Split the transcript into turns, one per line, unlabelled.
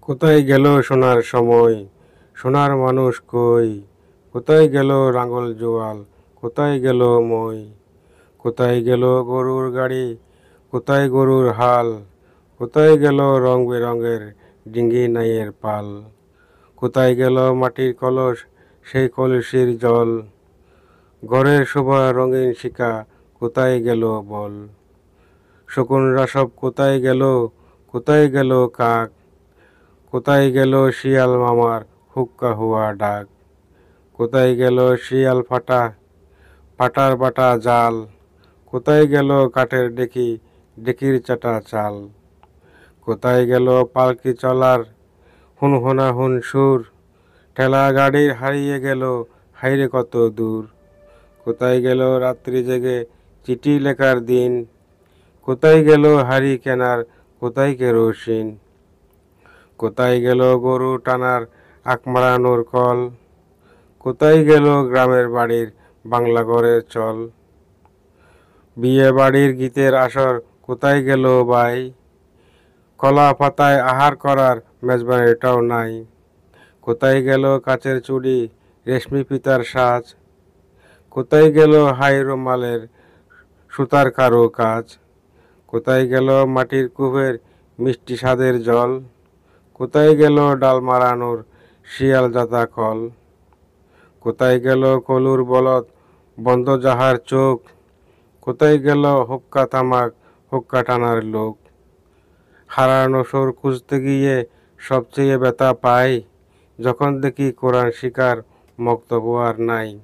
কোথায় গেল সোনার সময়, সোনার মানুষ কই? কোথায় গেল লাঙল জোয়াল, কোথায় গেল মই? কোথায় গেল গরুর গাড়ি, কোথায় গরুর হাল? কোথায় গেল রং বেরঙের ডিঙ্গি নাইয়ের পাল? কোথায় গেল মাটির কলস, সেই কলসির জল? ঘরের শোভা রঙিন শিকা, কোথায় গেল বল? শকুনরা সব কোথায় গেল, কোথায় গেল কাক? কোথায় গেল শিয়াল মামার হুক্কা হুয়া ডাক? কোথায় গেল শিয়াল ফাটা, ফাটার বাটা জাল? কোথায় গেল কাঠের ডেকি, ডেকির চাটা চাল? কোথায় গেল পালকি চলার হুনহুনা হুন সুর? ঠেলা গাড়ির হারিয়ে গেল, হাইরে কত দূর? কোথায় গেল রাত্রি জেগে চিঠি লেখার দিন? কোথায় গেল হাড়ি কেনার, কোথায় কেরোসিন? কোথায় গেল গরু টানার আখ মারানোর কল? কোথায় গেল গ্রামের বাড়ির বাংলা ঘরের চল? বিয়ে বাড়ির গীতের আসর, কোথায় গেল বাই? কলা পাতায় আহার করার মেজবানিটাও নাই। কোথায় গেল কাচের চুড়ি, রেশমি পিতার সাজ? কোথায় গেল হাই রুমালের সুতার কারো কাজ? কোথায় গেল মাটির কুপের মিষ্টি স্বাদের জল? কোথায় গেল ডাল মারানোর শিয়াল জাতা কল? কোথায় গেল কলুর বলদ বন্ধ যাহার চোখ? কোথায় গেল হুক্কা তামাক, হুক্কা টানার লোক? হারানো সুর খুঁজতে গিয়ে সবচেয়ে ব্যথা পাই, যখন দেখি কোরআন শিকার মক্তব্য আর নাই।